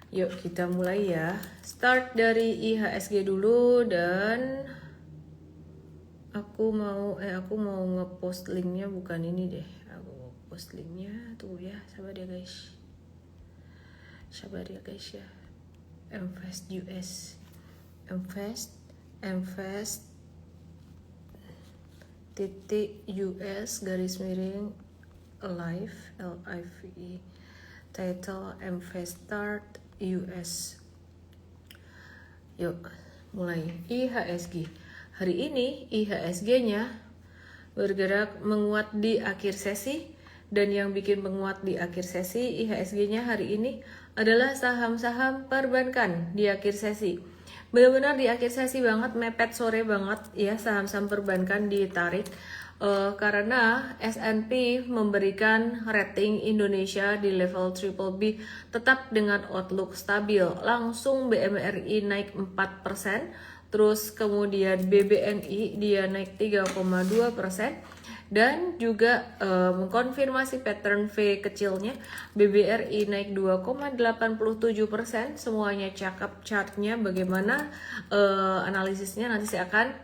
Yuk kita mulai ya. Start dari IHSG dulu dan aku mau ngepost linknya, bukan ini deh. Aku mau post linknya tuh ya. Sabar ya guys. Ya. Mfast US. Mfast titik US garis miring live LIVE title Mfast start US. Yuk mulai. IHSG hari ini IHSG-nya bergerak menguat di akhir sesi, dan yang bikin menguat di akhir sesi IHSG-nya hari ini adalah saham-saham perbankan di akhir sesi. Benar-benar di akhir sesi banget, mepet sore banget ya, saham-saham perbankan ditarik karena S&P memberikan rating Indonesia di level BBB tetap dengan outlook stabil. Langsung BMRI naik 4%, terus kemudian BBNI dia naik 3,2%, dan juga mengkonfirmasi pattern V kecilnya. BBRI naik 2,87%. Semuanya cakep chartnya, bagaimana analisisnya nanti saya akan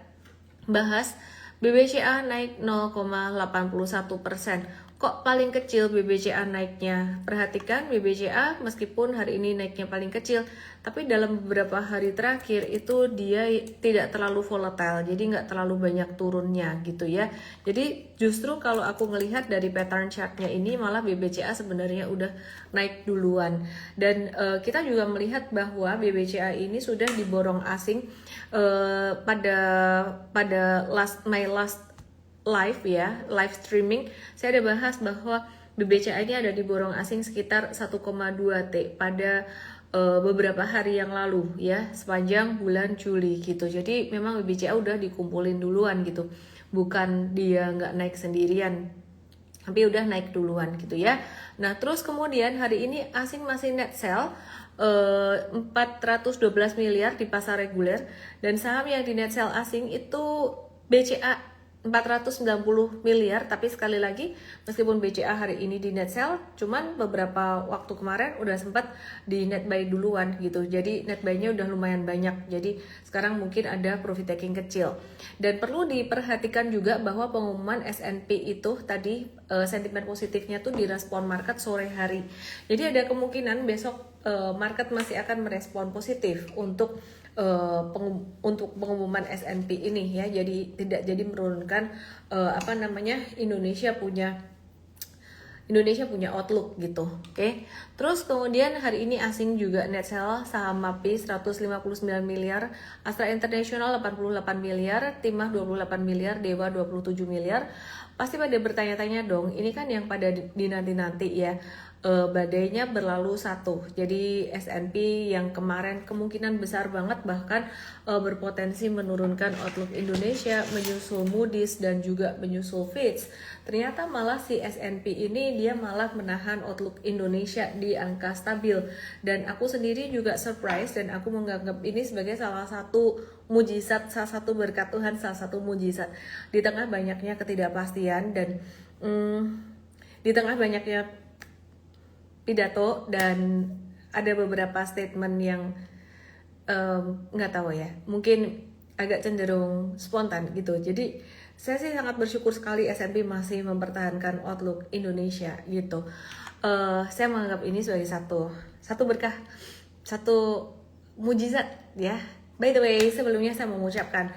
bahas. BBCA naik 0,81%. Kok paling kecil BBCA naiknya? Perhatikan BBCA meskipun hari ini naiknya paling kecil, tapi dalam beberapa hari terakhir itu dia tidak terlalu volatile, jadi nggak terlalu banyak turunnya gitu ya. Jadi justru kalau aku ngelihat dari pattern chartnya ini, malah BBCA sebenarnya udah naik duluan. Dan kita juga melihat bahwa BBCA ini sudah diborong asing pada my last live ya, live streaming. Saya ada bahas bahwa BBCA ini ada diborong asing sekitar 1,2 T pada beberapa hari yang lalu ya, sepanjang bulan Juli gitu. Jadi memang BBCA udah dikumpulin duluan gitu, bukan dia nggak naik sendirian, tapi udah naik duluan gitu ya. Nah terus kemudian hari ini asing masih net sell 412 miliar di pasar reguler, dan saham yang di net sell asing itu BCA 490 miliar. Tapi sekali lagi, meskipun BCA hari ini di net sell, cuman beberapa waktu kemarin udah sempat di net buy duluan gitu. Jadi net buy-nya udah lumayan banyak. Jadi sekarang mungkin ada profit taking kecil. Dan perlu diperhatikan juga bahwa pengumuman S&P itu tadi sentimen positifnya tuh direspon market sore hari. Jadi ada kemungkinan besok market masih akan merespon positif untuk pengumuman S&P ini ya. Jadi tidak jadi menurunkan Indonesia punya outlook gitu. Oke. Terus kemudian hari ini asing juga net sell saham MAPI 159 miliar, Astra International 88 miliar, Timah 28 miliar, Dewa 27 miliar. Pasti pada bertanya-tanya dong, ini kan yang pada dinanti-nanti ya. Badainya berlalu satu. Jadi S&P yang kemarin kemungkinan besar banget bahkan berpotensi menurunkan outlook Indonesia, menyusul Moody's dan juga menyusul Fitch. Ternyata malah si S&P ini dia malah menahan outlook Indonesia di angka stabil. Dan aku sendiri juga surprise, dan aku menganggap ini sebagai salah satu mujizat, salah satu berkat Tuhan, salah satu mujizat di tengah banyaknya ketidakpastian dan di tengah banyaknya pidato, dan ada beberapa statement yang nggak tahu ya, mungkin agak cenderung spontan gitu. Jadi saya sih sangat bersyukur sekali S&P masih mempertahankan outlook Indonesia gitu. Saya menganggap ini sebagai satu berkah, satu mujizat ya. By the way, sebelumnya saya mengucapkan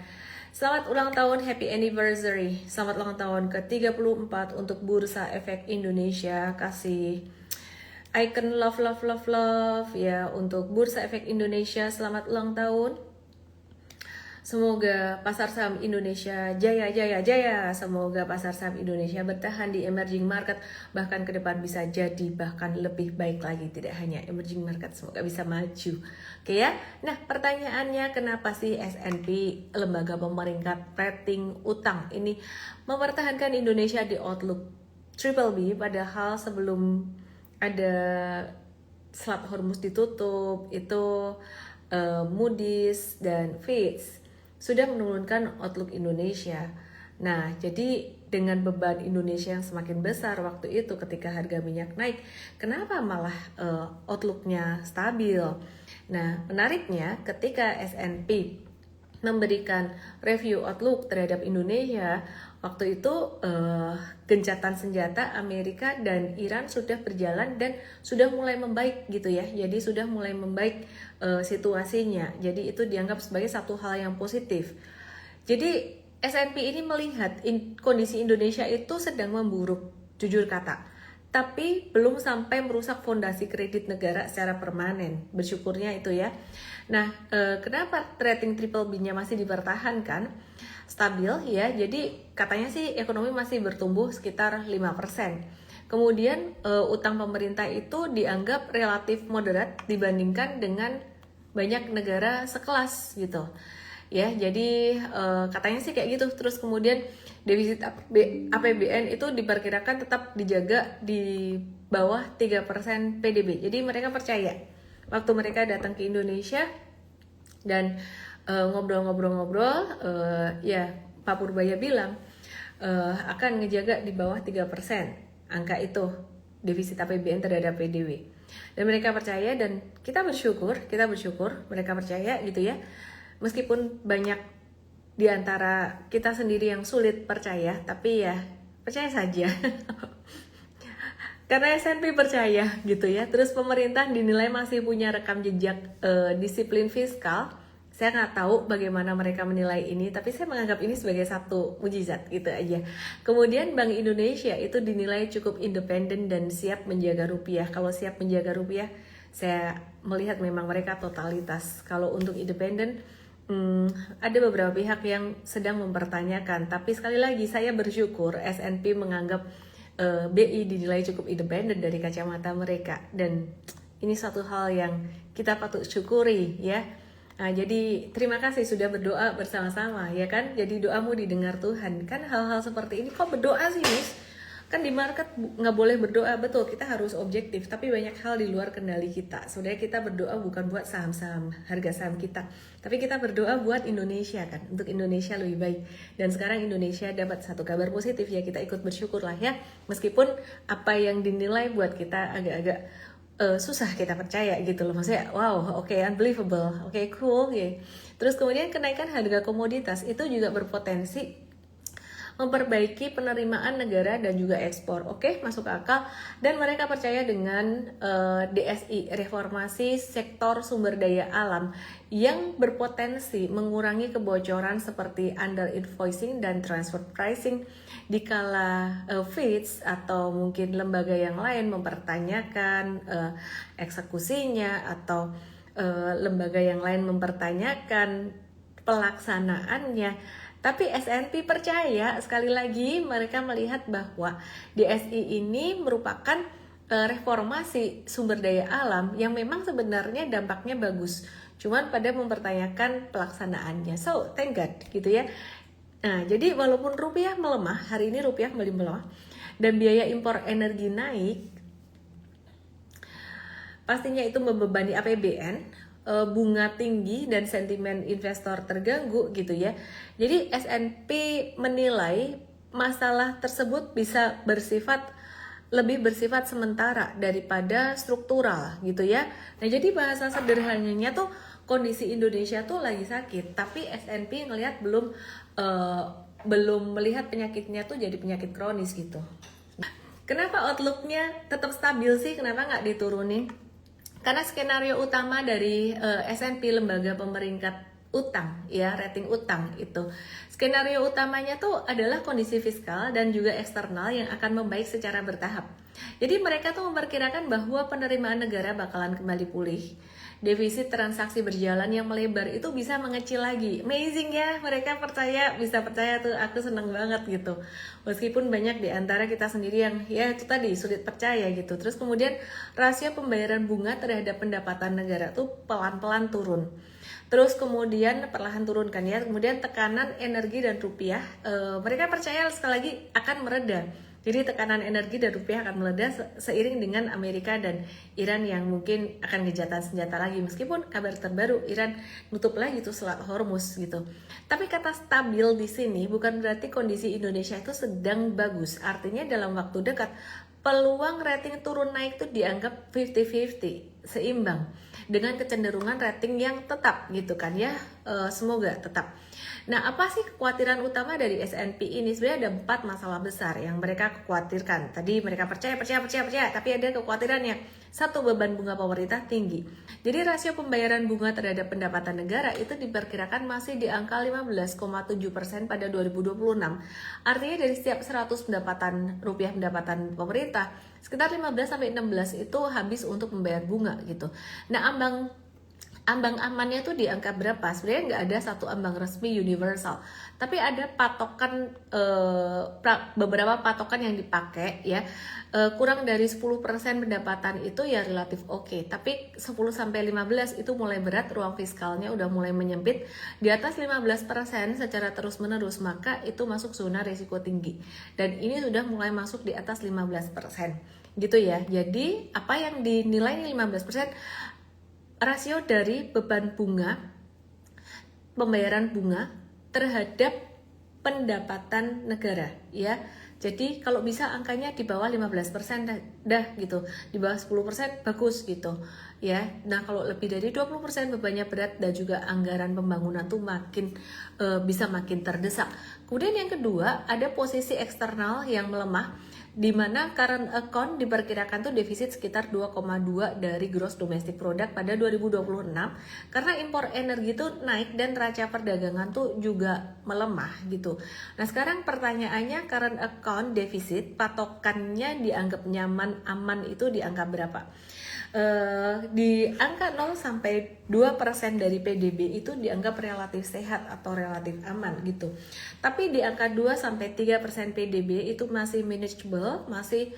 selamat ulang tahun, happy anniversary. Selamat ulang tahun ke-34 untuk Bursa Efek Indonesia. Kasih icon love ya untuk Bursa Efek Indonesia. Selamat ulang tahun. Semoga pasar saham Indonesia jaya. Semoga pasar saham Indonesia bertahan di emerging market, bahkan ke depan bisa jadi bahkan lebih baik lagi, tidak hanya emerging market, semoga bisa maju. Oke ya. Nah, pertanyaannya, kenapa sih S&P, lembaga pemeringkat rating utang ini, mempertahankan Indonesia di outlook BBB, padahal sebelum ada Selat Hormuz ditutup itu Moody's dan Fitch sudah menurunkan outlook Indonesia. Nah, jadi dengan beban Indonesia yang semakin besar waktu itu ketika harga minyak naik, kenapa malah outlook-nya stabil? Nah, menariknya ketika S&P memberikan review outlook terhadap Indonesia, waktu itu gencatan senjata Amerika dan Iran sudah berjalan dan sudah mulai membaik gitu ya. Jadi sudah mulai membaik situasinya. Jadi itu dianggap sebagai satu hal yang positif. Jadi S&P ini melihat kondisi Indonesia itu sedang memburuk, jujur kata. Tapi belum sampai merusak fondasi kredit negara secara permanen. Bersyukurnya itu ya. Nah, kenapa rating triple B-nya masih dipertahankan? Stabil ya, jadi katanya sih ekonomi masih bertumbuh sekitar 5%. Kemudian utang pemerintah itu dianggap relatif moderat dibandingkan dengan banyak negara sekelas gitu. Ya, jadi katanya sih kayak gitu. Terus kemudian defisit APBN itu diperkirakan tetap dijaga di bawah 3% PDB. Jadi mereka percaya waktu mereka datang ke Indonesia dan ngobrol-ngobrol-ngobrol, ya Pak Purbaya bilang akan ngejaga di bawah 3% angka itu defisit APBN terhadap PDB. Dan mereka percaya dan kita bersyukur mereka percaya gitu ya. Meskipun banyak di antara kita sendiri yang sulit percaya, tapi ya percaya saja. Karena S&P percaya gitu ya. Terus pemerintah dinilai masih punya rekam jejak disiplin fiskal. Saya nggak tahu bagaimana mereka menilai ini, tapi saya menganggap ini sebagai satu mujizat gitu aja. Kemudian Bank Indonesia itu dinilai cukup independen dan siap menjaga rupiah. Kalau siap menjaga rupiah, saya melihat memang mereka totalitas. Kalau untuk independen, ada beberapa pihak yang sedang mempertanyakan. Tapi sekali lagi saya bersyukur S&P menganggap BI dinilai cukup independen dari kacamata mereka. Dan ini satu hal yang kita patut syukuri ya. Nah, jadi terima kasih sudah berdoa bersama-sama ya kan. Jadi doamu didengar Tuhan. Kan hal-hal seperti ini kok berdoa sih Miss? Kan di market nggak boleh berdoa, betul, kita harus objektif. Tapi banyak hal di luar kendali kita. Sebenarnya kita berdoa bukan buat saham-saham, harga saham kita, tapi kita berdoa buat Indonesia kan, untuk Indonesia lebih baik. Dan sekarang Indonesia dapat satu kabar positif ya, kita ikut bersyukur lah ya. Meskipun apa yang dinilai buat kita agak-agak susah kita percaya gitu loh, maksudnya wow, oke, unbelievable, oke, cool ya. Terus kemudian kenaikan harga komoditas itu juga berpotensi memperbaiki penerimaan negara dan juga ekspor. Oke, masuk akal. Dan mereka percaya dengan DSI, reformasi sektor sumber daya alam, yang berpotensi mengurangi kebocoran seperti under invoicing dan transfer pricing dikala Fitch atau mungkin lembaga yang lain mempertanyakan eksekusinya atau lembaga yang lain mempertanyakan pelaksanaannya. Tapi S&P percaya, sekali lagi mereka melihat bahwa DSI ini merupakan reformasi sumber daya alam yang memang sebenarnya dampaknya bagus, cuman pada mempertanyakan pelaksanaannya. So, thank God gitu ya. Nah, jadi walaupun rupiah melemah, hari ini rupiah kembali melemah dan biaya impor energi naik, pastinya itu membebani APBN, bunga tinggi dan sentimen investor terganggu gitu ya. Jadi S&P menilai masalah tersebut bisa lebih bersifat sementara daripada struktural gitu ya. Nah, jadi bahasa sederhananya tuh kondisi Indonesia tuh lagi sakit, tapi S&P ngelihat belum melihat penyakitnya tuh jadi penyakit kronis gitu. Kenapa outlook-nya tetap stabil sih? Kenapa nggak diturunin? Karena skenario utama dari S&P, lembaga pemeringkat utang ya, rating utang itu, skenario utamanya tuh adalah kondisi fiskal dan juga eksternal yang akan membaik secara bertahap. Jadi mereka tuh memperkirakan bahwa penerimaan negara bakalan kembali pulih, defisit transaksi berjalan yang melebar itu bisa mengecil lagi. Amazing ya, mereka bisa percaya tuh, aku seneng banget gitu. Meskipun banyak di antara kita sendiri yang ya itu tadi sulit percaya gitu. Terus kemudian rasio pembayaran bunga terhadap pendapatan negara tuh pelan-pelan turun. Terus kemudian perlahan turun kan ya. Kemudian tekanan energi dan rupiah, mereka percaya sekali lagi akan mereda. Jadi tekanan energi dan rupiah akan meledak seiring dengan Amerika dan Iran yang mungkin akan gencatan senjata lagi. Meskipun kabar terbaru Iran nutup lagi tuh Selat Hormuz gitu. Tapi kata stabil di sini bukan berarti kondisi Indonesia itu sedang bagus. Artinya dalam waktu dekat peluang rating turun naik itu dianggap 50-50, seimbang dengan kecenderungan rating yang tetap gitu kan ya. Semoga tetap. Nah, apa sih kekhawatiran utama dari S&P ini? Sebenarnya ada 4 masalah besar yang mereka khawatirkan. Tadi mereka percaya, tapi ada kekhawatirannya. Satu, beban bunga pemerintah tinggi. Jadi rasio pembayaran bunga terhadap pendapatan negara itu diperkirakan masih di angka 15,7% pada 2026. Artinya dari setiap 100 rupiah pendapatan pemerintah, sekitar 15-16 itu habis untuk membayar bunga gitu. Nah, ambang amannya tuh di angka berapa? Sebenarnya nggak ada satu ambang resmi universal, tapi ada patokan, beberapa patokan yang dipakai ya. Kurang dari 10% pendapatan itu ya relatif oke, tapi 10-15 itu mulai berat, ruang fiskalnya udah mulai menyempit. Di atas 15% secara terus menerus maka itu masuk zona risiko tinggi, dan ini sudah mulai masuk di atas 15% gitu ya. Jadi apa yang dinilai 15%? Rasio dari beban bunga, pembayaran bunga terhadap pendapatan negara ya. Jadi kalau bisa angkanya di bawah 15% dah gitu. Di bawah 10% bagus gitu ya. Nah, kalau lebih dari 20% bebannya berat dan juga anggaran pembangunan tuh makin bisa makin terdesak. Kemudian yang kedua, ada posisi eksternal yang melemah, di mana current account diperkirakan tuh defisit sekitar 2,2 dari gross domestic product pada 2026 karena impor energi tuh naik dan neraca perdagangan tuh juga melemah gitu. Nah, sekarang pertanyaannya, current account defisit patokannya dianggap nyaman, aman itu di angka berapa? Di angka 0-2% dari PDB itu dianggap relatif sehat atau relatif aman gitu. Tapi di angka 2-3% PDB itu masih manageable, masih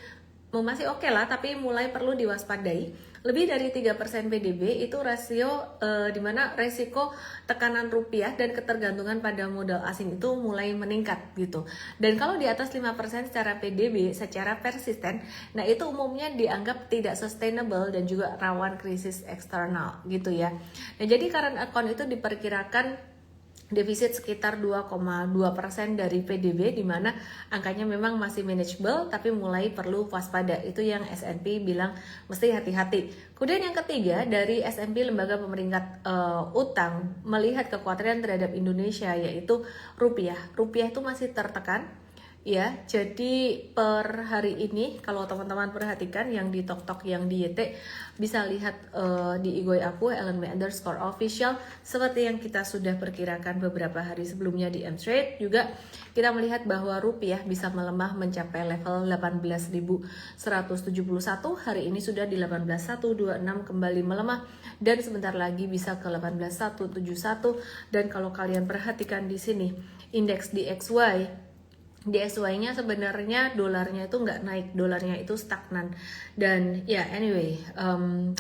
oke lah, tapi mulai perlu diwaspadai. Lebih dari 3% PDB itu rasio di mana resiko tekanan rupiah dan ketergantungan pada modal asing itu mulai meningkat gitu. Dan kalau di atas 5% secara PDB secara persisten, nah itu umumnya dianggap tidak sustainable dan juga rawan krisis eksternal gitu ya. Nah, jadi current account itu diperkirakan defisit sekitar 2,2% dari PDB, di mana angkanya memang masih manageable tapi mulai perlu waspada. Itu yang S&P bilang mesti hati-hati. Kemudian yang ketiga, dari S&P lembaga pemeringkat utang melihat kekhawatiran terhadap Indonesia, yaitu rupiah. Rupiah itu masih tertekan ya. Jadi per hari ini kalau teman-teman perhatikan yang di TokTok, yang di YT, bisa lihat di Igoi aku @LNB_official, seperti yang kita sudah perkirakan beberapa hari sebelumnya di M-Trade juga kita melihat bahwa rupiah bisa melemah mencapai level 18.171. Hari ini sudah di 18.126, kembali melemah dan sebentar lagi bisa ke 18.171. Dan kalau kalian perhatikan di sini indeks DXY-nya sebenarnya dolarnya itu nggak naik, dolarnya itu stagnan. Dan ya anyway,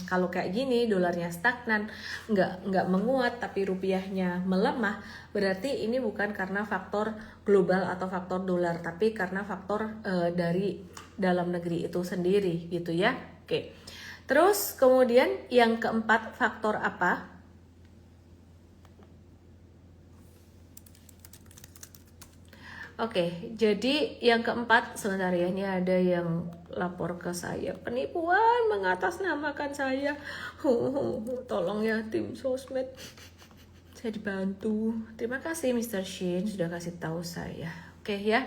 kalau kayak gini dolarnya stagnan, nggak menguat tapi rupiahnya melemah, berarti ini bukan karena faktor global atau faktor dolar, tapi karena faktor dari dalam negeri itu sendiri gitu ya. Oke. Terus kemudian yang keempat, faktor apa? Oke, jadi yang keempat, sebentar ya, ini ada yang lapor ke saya, penipuan mengatasnamakan saya. Tolong ya tim sosmed, saya dibantu. Terima kasih Mr. Shin sudah kasih tahu saya. Oke ya,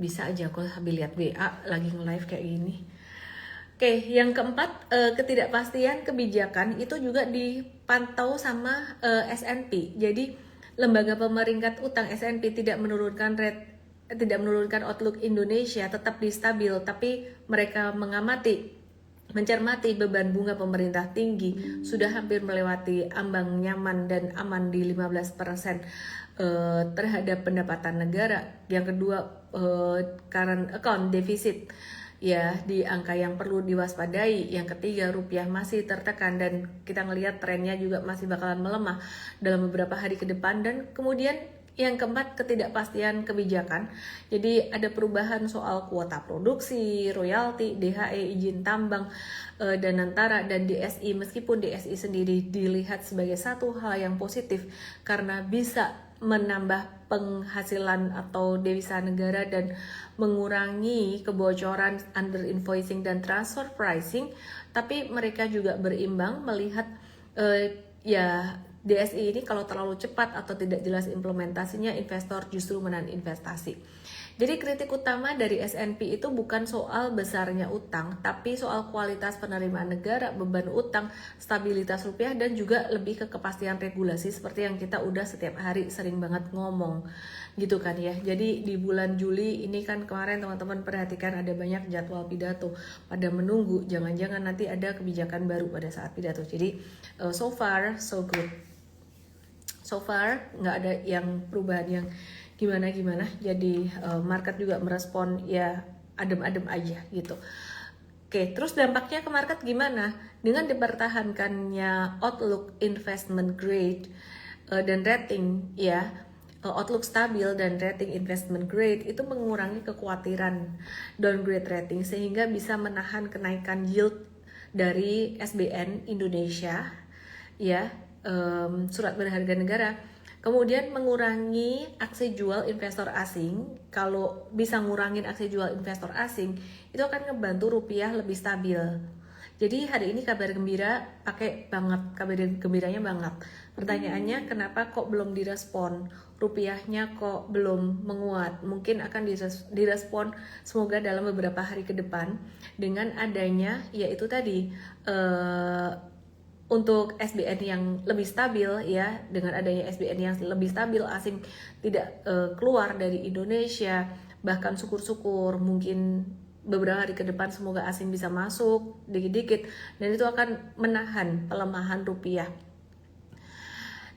bisa aja aku sambil lihat WA lagi nge-live kayak gini. Oke, yang keempat, ketidakpastian kebijakan itu juga dipantau sama S&P. Jadi lembaga pemeringkat utang S&P tidak menurunkan outlook Indonesia, tetap stabil, tapi mereka mencermati beban bunga pemerintah tinggi, sudah hampir melewati ambang nyaman dan aman di 15% terhadap pendapatan negara. Yang kedua, current account defisit ya di angka yang perlu diwaspadai. Yang ketiga, rupiah masih tertekan dan kita ngelihat trennya juga masih bakalan melemah dalam beberapa hari ke depan. Dan kemudian Yang keempat, ketidakpastian kebijakan. Jadi ada perubahan soal kuota produksi, royalti, DHE, izin tambang, Danantara, dan DSI. Meskipun DSI sendiri dilihat sebagai satu hal yang positif karena bisa menambah penghasilan atau devisa negara dan mengurangi kebocoran, under invoicing dan transfer pricing, tapi mereka juga berimbang melihat ya DSI ini kalau terlalu cepat atau tidak jelas implementasinya, investor justru menahan investasi. Jadi kritik utama dari S&P itu bukan soal besarnya utang, tapi soal kualitas penerimaan negara, beban utang, stabilitas rupiah, dan juga lebih ke kepastian regulasi seperti yang kita udah setiap hari sering banget ngomong gitu kan ya. Jadi di bulan Juli ini kan kemarin teman-teman perhatikan ada banyak jadwal pidato pada menunggu jangan-jangan nanti ada kebijakan baru pada saat pidato. Jadi so far so good. So far nggak ada yang perubahan yang gimana-gimana, jadi market juga merespon ya adem-adem aja gitu. Oke, terus dampaknya ke market gimana? Dengan dipertahankannya outlook investment grade dan rating ya, outlook stabil dan rating investment grade itu mengurangi kekhawatiran downgrade rating sehingga bisa menahan kenaikan yield dari SBN Indonesia ya, surat berharga negara. Kemudian mengurangi aksi jual investor asing. Kalau bisa ngurangin aksi jual investor asing, itu akan ngebantu rupiah lebih stabil. Jadi hari ini kabar gembira pakai banget, kabar gembiranya banget. Pertanyaannya kenapa kok belum direspon? Rupiahnya kok belum menguat? Mungkin akan direspon semoga dalam beberapa hari ke depan dengan adanya yaitu tadi untuk SBN yang lebih stabil ya, dengan adanya SBN yang lebih stabil, asing tidak keluar dari Indonesia, bahkan syukur-syukur mungkin beberapa hari ke depan semoga asing bisa masuk dikit-dikit dan itu akan menahan pelemahan rupiah.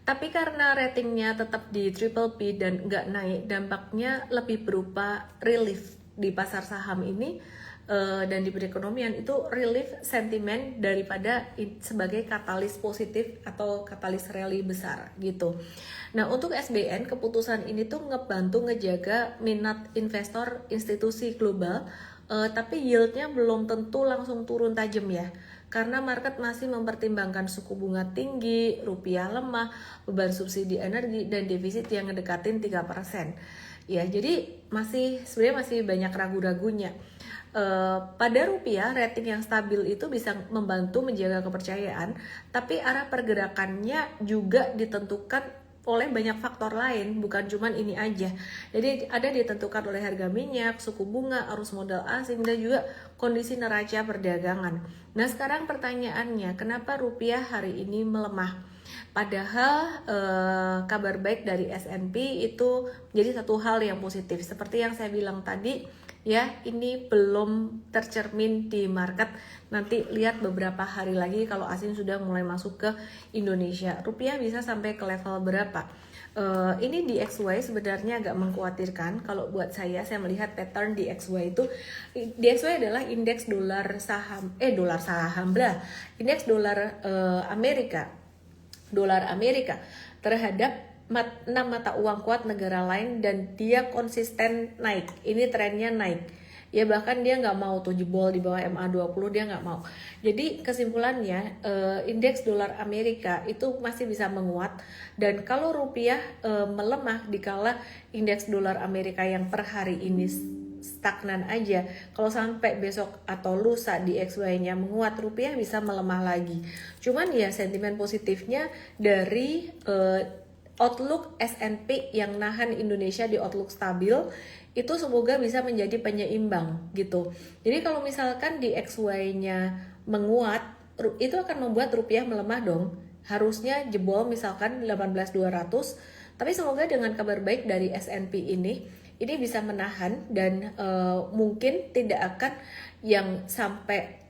Tapi karena ratingnya tetap di triple P dan nggak naik, dampaknya lebih berupa relief di pasar saham ini dan di perekonomian, itu relief sentimen daripada sebagai katalis positif atau katalis rally besar gitu. Nah untuk SBN keputusan ini tuh ngebantu ngejaga minat investor institusi global, tapi yieldnya belum tentu langsung turun tajam ya, karena market masih mempertimbangkan suku bunga tinggi, rupiah lemah, beban subsidi energi, dan defisit yang ngedekatin 3%. Ya, jadi sebenarnya masih banyak ragu-ragunya. Pada rupiah, rating yang stabil itu bisa membantu menjaga kepercayaan, tapi arah pergerakannya juga ditentukan oleh banyak faktor lain, bukan cuma ini aja. Jadi ada ditentukan oleh harga minyak, suku bunga, arus modal asing, dan juga kondisi neraca perdagangan. Nah sekarang pertanyaannya, kenapa rupiah hari ini melemah? Padahal kabar baik dari S&P itu jadi satu hal yang positif. Seperti yang saya bilang tadi ya, ini belum tercermin di market. Nanti lihat beberapa hari lagi kalau asing sudah mulai masuk ke Indonesia, rupiah bisa sampai ke level berapa. Ini di XY sebenarnya agak mengkhawatirkan. Kalau buat saya melihat pattern di XY itu, di XY adalah indeks dolar saham, indeks dolar Amerika terhadap 6 mata uang kuat negara lain, dan dia konsisten naik. Ini trennya naik ya, bahkan dia nggak mau tuh jebol di bawah MA20, dia nggak mau. Jadi kesimpulannya indeks dolar Amerika itu masih bisa menguat, dan kalau rupiah melemah dikala indeks dolar Amerika yang per hari ini stagnan aja, kalau sampai besok atau lusa di XY-nya menguat, rupiah bisa melemah lagi. Cuman ya sentimen positifnya dari outlook S&P yang nahan Indonesia di outlook stabil itu semoga bisa menjadi penyeimbang gitu. Jadi kalau misalkan di XY-nya menguat, itu akan membuat rupiah melemah dong. Harusnya jebol misalkan 18.200, tapi semoga dengan kabar baik dari S&P ini bisa menahan dan mungkin tidak akan yang sampai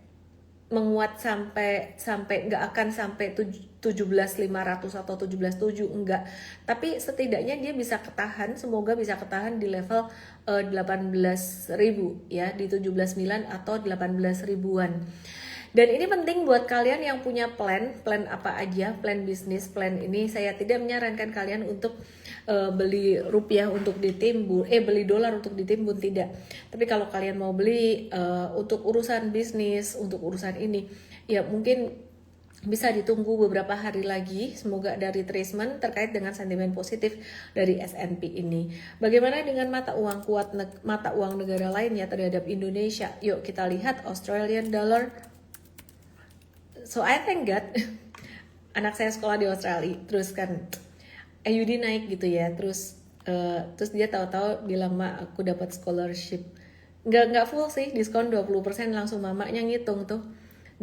menguat sampai nggak akan sampai 17.500 atau 17.700, enggak, tapi setidaknya dia bisa ketahan, semoga bisa ketahan di level 18.000 ya, di 17.900 atau 18 ribuan. Dan ini penting buat kalian yang punya plan apa aja, plan bisnis, plan ini saya tidak menyarankan kalian untuk beli rupiah untuk ditimbun, beli dolar untuk ditimbun, tidak. Tapi kalau kalian mau beli untuk urusan bisnis, untuk urusan ini, ya mungkin bisa ditunggu beberapa hari lagi, semoga ada retracement terkait dengan sentimen positif dari S&P ini. Bagaimana dengan mata uang kuat, mata uang negara lainnya terhadap Indonesia? Yuk kita lihat Australian dollar. So I thank God anak saya sekolah di Australia, terus kan AUD naik gitu ya, terus dia tahu-tahu bilang, "Ma, aku dapat scholarship." Nggak full sih, diskon 20%, langsung mamanya ngitung tuh.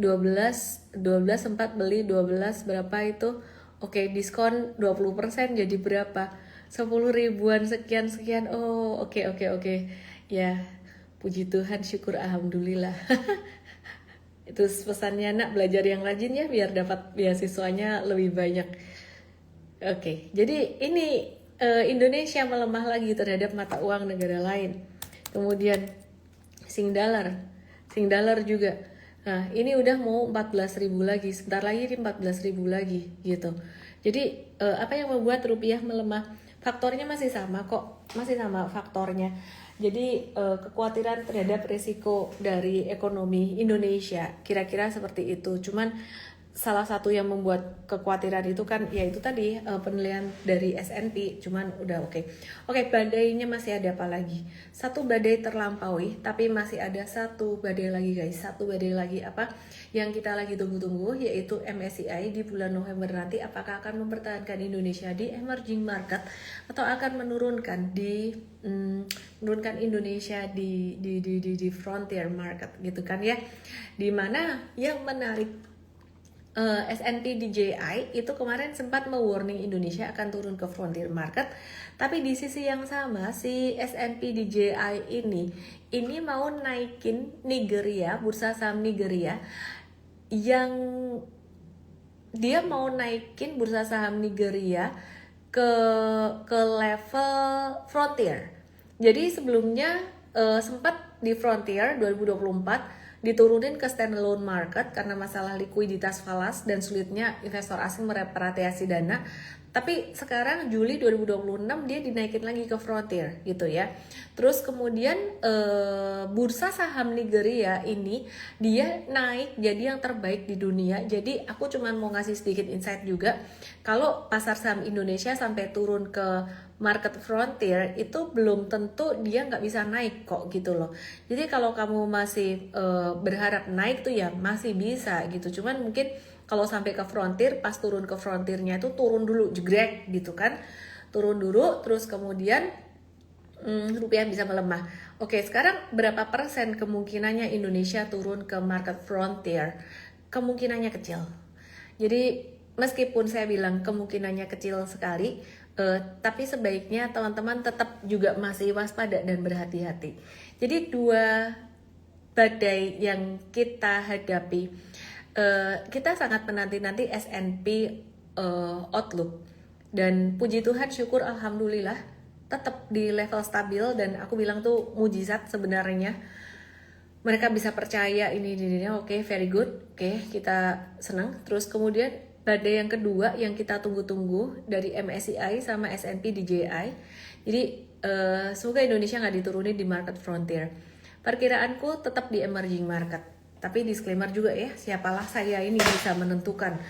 12 sempat beli 12 berapa itu? Oke, diskon 20% jadi berapa? 10 ribuan sekian. Oh, oke. Ya, puji Tuhan, syukur alhamdulillah. Itu pesannya, nak, belajar yang rajin ya biar dapat beasiswanya lebih banyak. Oke, jadi ini Indonesia melemah lagi terhadap mata uang negara lain. Kemudian Sing dollar juga. Nah, ini udah mau 14.000 lagi, sebentar lagi ini 14.000 lagi gitu. Jadi apa yang membuat rupiah melemah? Faktornya masih sama kok, masih sama faktornya. Jadi kekhawatiran terhadap risiko dari ekonomi Indonesia kira-kira seperti itu. Cuman salah satu yang membuat kekhawatiran itu kan ya itu tadi penilaian dari S&P, cuman udah oke. Badainya masih ada apa lagi? Satu badai terlampaui, tapi masih ada satu badai lagi guys. Satu badai lagi apa yang kita lagi tunggu-tunggu, yaitu MSCI di bulan November nanti apakah akan mempertahankan Indonesia di emerging market atau akan menurunkan Indonesia di frontier market gitu kan ya. Dimana yang menarik, S&P DJI itu kemarin sempat me-warning Indonesia akan turun ke frontier market, tapi di sisi yang sama si S&P DJI ini mau naikin Nigeria, bursa saham Nigeria, yang dia mau naikin bursa saham Nigeria ke level frontier. Jadi sebelumnya sempat di frontier 2024 diturunin ke standalone market karena masalah likuiditas falas dan sulitnya investor asing merepatriasi dana. Tapi sekarang Juli 2026 dia dinaikin lagi ke frontier gitu ya. Terus kemudian bursa saham Nigeria ini dia naik jadi yang terbaik di dunia. Jadi aku cuma mau ngasih sedikit insight juga, kalau pasar saham Indonesia sampai turun ke market frontier itu belum tentu dia nggak bisa naik kok gitu loh. Jadi kalau kamu masih berharap naik tuh ya masih bisa gitu. Cuman mungkin kalau sampai ke frontier, pas turun ke frontiernya itu turun dulu jegrek gitu kan, turun dulu, terus kemudian rupiah bisa melemah. Oke, sekarang berapa persen kemungkinannya Indonesia turun ke market frontier? Kemungkinannya kecil. Jadi meskipun saya bilang kemungkinannya kecil sekali, tapi sebaiknya teman-teman tetap juga masih waspada dan berhati-hati. Jadi dua badai yang kita hadapi, kita sangat menanti-nanti S&P outlook, dan puji Tuhan, syukur alhamdulillah tetap di level stabil, dan aku bilang tuh mujizat sebenarnya. Mereka bisa percaya ini oke, very good, oke, kita senang. Terus kemudian badai yang kedua yang kita tunggu-tunggu dari MSCI sama S&P DJI. Jadi semoga Indonesia nggak diturunin di market frontier. Perkiraanku tetap di emerging market. Tapi disclaimer juga ya, siapalah saya ini bisa menentukan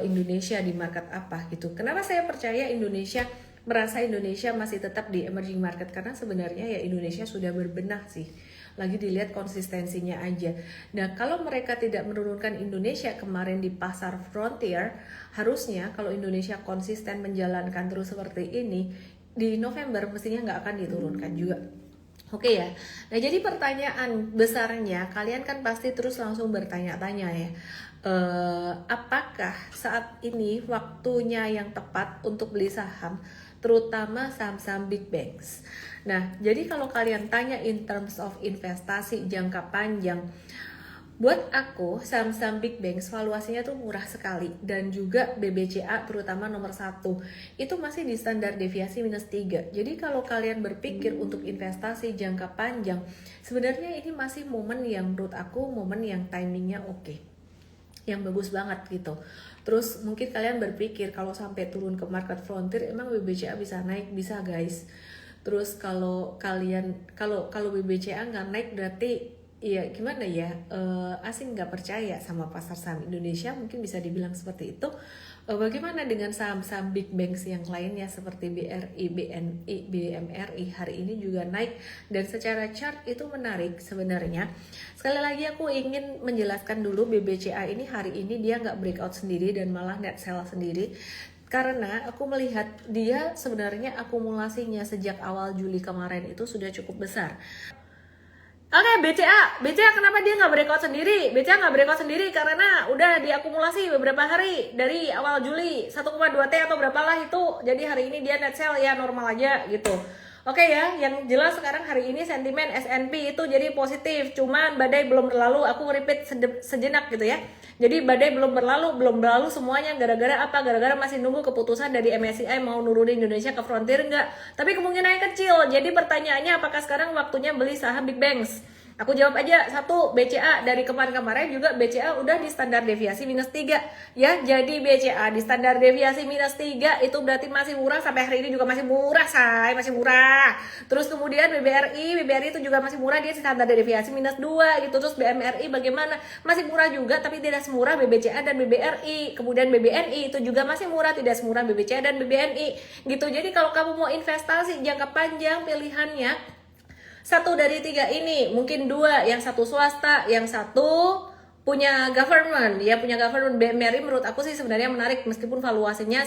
Indonesia di market apa gitu. Kenapa saya percaya Indonesia, merasa Indonesia masih tetap di emerging market? Karena sebenarnya ya Indonesia sudah berbenah sih. Lagi dilihat konsistensinya aja. Nah, kalau mereka tidak menurunkan Indonesia kemarin di pasar frontier, harusnya kalau Indonesia konsisten menjalankan terus seperti ini, di November mestinya nggak akan diturunkan juga. Oke ya. Nah, jadi pertanyaan besarnya, kalian kan pasti terus langsung bertanya-tanya ya, apakah saat ini waktunya yang tepat untuk beli saham, terutama saham-saham big banks. Nah, jadi kalau kalian tanya in terms of investasi jangka panjang, buat aku saham-saham big banks valuasinya tuh murah sekali, dan juga BBCA terutama nomor 1 itu masih di standar deviasi -3. Jadi kalau kalian berpikir untuk investasi jangka panjang, sebenarnya ini masih momen yang menurut aku momen yang timingnya oke. yang bagus banget gitu. Terus mungkin kalian berpikir kalau sampai turun ke market frontier emang BBCA bisa naik? Bisa guys. Terus kalau BBCA nggak naik berarti ya gimana ya, asing nggak percaya sama pasar saham Indonesia, mungkin bisa dibilang seperti itu. Bagaimana dengan saham-saham big banks yang lainnya seperti BRI, BNI, BMRI hari ini juga naik dan secara chart itu menarik sebenarnya. Sekali lagi aku ingin menjelaskan dulu BBCA ini hari ini dia nggak breakout sendiri dan malah net sell sendiri. Karena aku melihat dia sebenarnya akumulasinya sejak awal Juli kemarin itu sudah cukup besar. Oke, BCA kenapa dia nggak breakout sendiri? BCA nggak breakout sendiri karena udah diakumulasi beberapa hari dari awal Juli 1,2 T atau berapalah itu. Jadi hari ini dia net sell ya normal aja gitu. Oke ya, yang jelas sekarang hari ini sentimen S&P itu jadi positif. Cuman badai belum berlalu, aku repeat sejenak gitu ya. Jadi badai belum berlalu semuanya gara-gara apa? Gara-gara masih nunggu keputusan dari MSCI mau nurunin Indonesia ke frontier enggak. Tapi kemungkinannya kecil. Jadi pertanyaannya apakah sekarang waktunya beli saham big banks? Aku jawab aja, satu, BCA dari kemarin-kemarin juga BCA udah di standar deviasi -3 ya. Jadi BCA di standar deviasi -3 itu berarti masih murah, sampai hari ini juga masih murah say, masih murah. Terus kemudian BRI itu juga masih murah, dia standar deviasi -2 gitu. Terus BMRI bagaimana? Masih murah juga tapi tidak semurah BBCA dan BBRI. Kemudian BBNI itu juga masih murah, tidak semurah BBCA dan BBNI gitu. Jadi kalau kamu mau investasi jangka panjang, pilihannya satu dari tiga ini, mungkin dua, yang satu swasta, yang satu punya government, ya punya government. BMRI menurut aku sih sebenarnya menarik meskipun valuasinya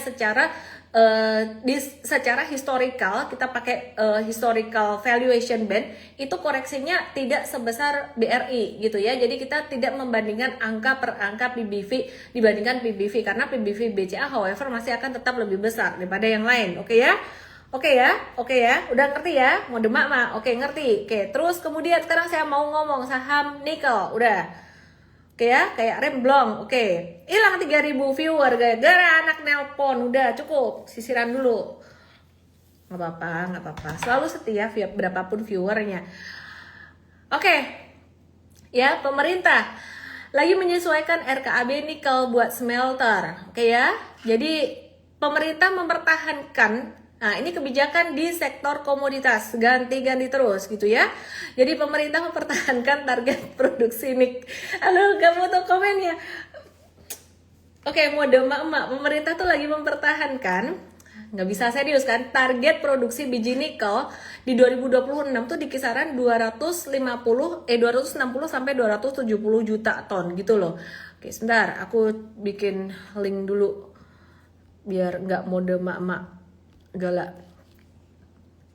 secara historical, kita pakai historical valuation band itu koreksinya tidak sebesar BRI gitu ya. Jadi kita tidak membandingkan angka per angka PBV dibandingkan PBV karena PBV BCA however masih akan tetap lebih besar daripada yang lain. Oke ya? Oke ya, udah ngerti ya? Mau demak mah, oke ngerti. Oke, terus kemudian sekarang saya mau ngomong saham nikel, udah. Oke ya, kayak remblong, oke. Hilang 3.000 viewer gara-gara anak nelpon, udah cukup, sisiran dulu. Nggak apa-apa. Selalu setia berapapun viewernya. Oke, ya pemerintah lagi menyesuaikan RKAB nikel buat smelter, oke ya. Jadi pemerintah mempertahankan. Nah, ini kebijakan di sektor komoditas, ganti-ganti terus gitu ya. Jadi pemerintah mempertahankan target produksi nikel. Halo, kamu tuh komennya. Oke, mode emak-emak. Pemerintah tuh lagi mempertahankan, nggak bisa serius kan, target produksi biji nikel di 2026 tuh di kisaran 260 sampai 270 juta ton gitu loh. Oke, sebentar, aku bikin link dulu biar nggak mode emak-emak galak.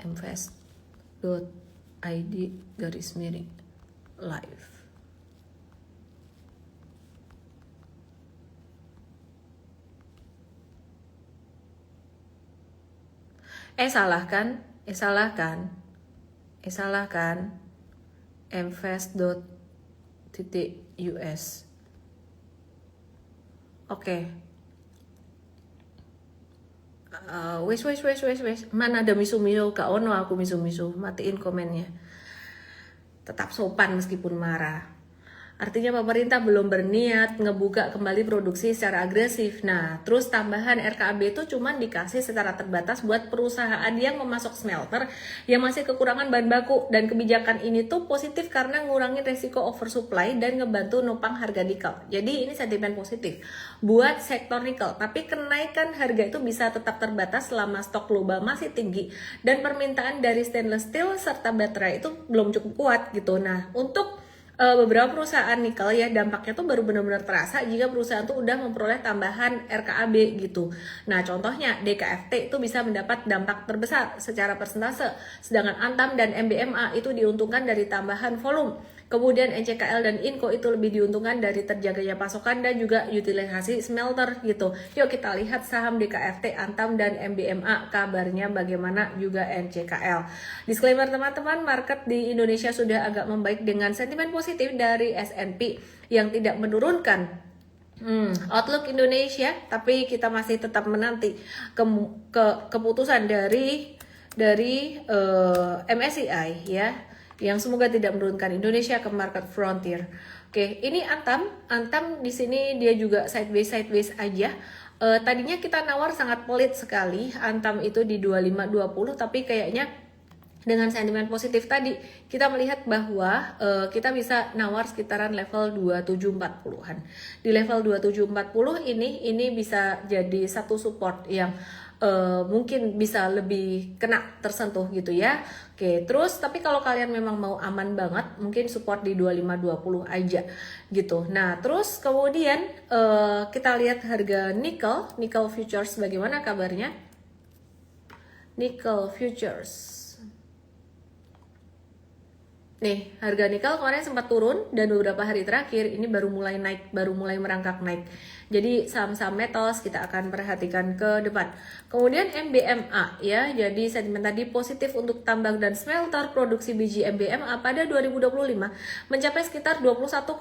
invest.id/live. Salah kan? invest.us. Oke. Wes. Mana ada misu-misu, gak ono aku misu-misu. Matiin komennya. Tetap sopan meskipun marah. Artinya pemerintah belum berniat ngebuka kembali produksi secara agresif. Nah, terus tambahan RKAB itu cuma dikasih secara terbatas buat perusahaan yang memasok smelter yang masih kekurangan bahan baku. Dan kebijakan ini tuh positif karena ngurangin resiko oversupply dan ngebantu nopang harga nikel. Jadi ini sentimen positif buat sektor nikel. Tapi kenaikan harga itu bisa tetap terbatas selama stok global masih tinggi dan permintaan dari stainless steel serta baterai itu belum cukup kuat gitu. Nah, untuk beberapa perusahaan nikel ya dampaknya tuh baru benar-benar terasa jika perusahaan tuh udah memperoleh tambahan RKAB gitu. Nah, contohnya DKFT itu bisa mendapat dampak terbesar secara persentase, sedangkan Antam dan MBMA itu diuntungkan dari tambahan volume. Kemudian NCKL dan Inco itu lebih diuntungkan dari terjaganya pasokan dan juga utilisasi smelter gitu. Yuk kita lihat saham DKFT, Antam, dan MBMA kabarnya bagaimana, juga NCKL. Disclaimer teman-teman, market di Indonesia sudah agak membaik dengan sentimen positif dari S&P yang tidak menurunkan outlook Indonesia, tapi kita masih tetap menanti keputusan dari MSCI ya, yang semoga tidak menurunkan Indonesia ke market frontier. Oke, ini Antam di sini dia juga sideways aja. Tadinya kita nawar sangat pelit sekali Antam itu di 2520, tapi kayaknya dengan sentimen positif tadi kita melihat bahwa kita bisa nawar sekitaran level 2740-an. Di level 2740 ini bisa jadi satu support yang mungkin bisa lebih kena tersentuh gitu ya. Oke, terus tapi kalau kalian memang mau aman banget, mungkin support di 2520 aja gitu. Nah, terus kemudian kita lihat harga nickel futures bagaimana kabarnya? Nickel futures. Nih, harga nikel kemarin sempat turun dan beberapa hari terakhir ini baru mulai naik, baru mulai merangkak naik. Jadi saham-saham metals kita akan perhatikan ke depan. Kemudian MBMA ya, jadi sentimen tadi positif untuk tambang dan smelter. Produksi biji MBMA pada 2025 mencapai sekitar 21,7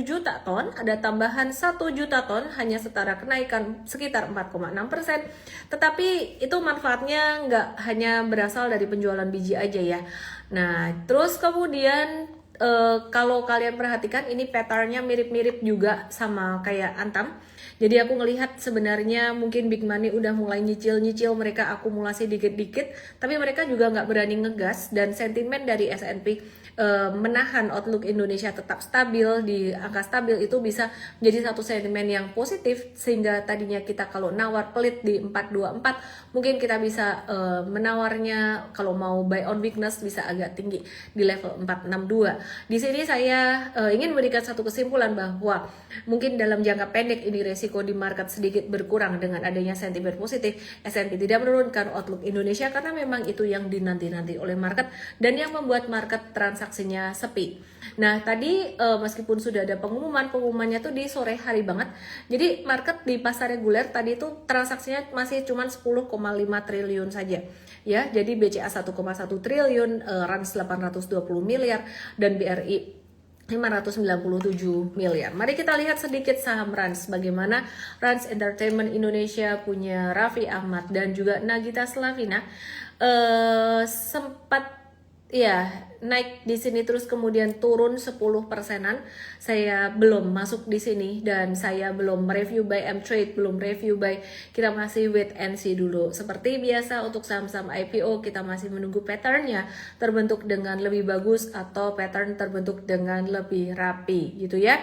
juta ton, ada tambahan 1 juta ton, hanya setara kenaikan sekitar 4,6%. Tetapi itu manfaatnya nggak hanya berasal dari penjualan biji aja ya. Nah, terus kemudian kalau kalian perhatikan ini patternnya mirip-mirip juga sama kayak Antam. Jadi aku ngelihat sebenarnya mungkin big money udah mulai nyicil-nyicil, mereka akumulasi dikit-dikit, tapi mereka juga nggak berani ngegas, dan sentimen dari S&P menahan outlook Indonesia tetap stabil di angka stabil itu bisa menjadi satu sentimen yang positif, sehingga tadinya kita kalau nawar pelit di 424 mungkin kita bisa menawarnya kalau mau buy on weakness bisa agak tinggi di level 462. Di sini saya ingin memberikan satu kesimpulan bahwa mungkin dalam jangka pendek ini resiko di market sedikit berkurang dengan adanya sentimen positif. S&P tidak menurunkan outlook Indonesia karena memang itu yang dinanti-nanti oleh market dan yang membuat market transaksinya sepi. Nah, tadi meskipun sudah ada pengumumannya tuh di sore hari banget. Jadi market di pasar reguler tadi itu transaksinya masih cuma 10,5 triliun saja. Ya, jadi BCA 1,1 triliun, Rans 820 miliar dan BRI 597 miliar. Mari kita lihat sedikit saham Rans. Bagaimana Rans Entertainment Indonesia punya Raffi Ahmad dan juga Nagita Slavina sempat ya naik di sini terus kemudian turun 10%-an. Saya belum masuk di sini dan saya belum review buy and trade, belum review buy. Kita masih wait and see dulu. Seperti biasa untuk saham-saham IPO kita masih menunggu patternnya terbentuk dengan lebih bagus atau pattern terbentuk dengan lebih rapi gitu ya.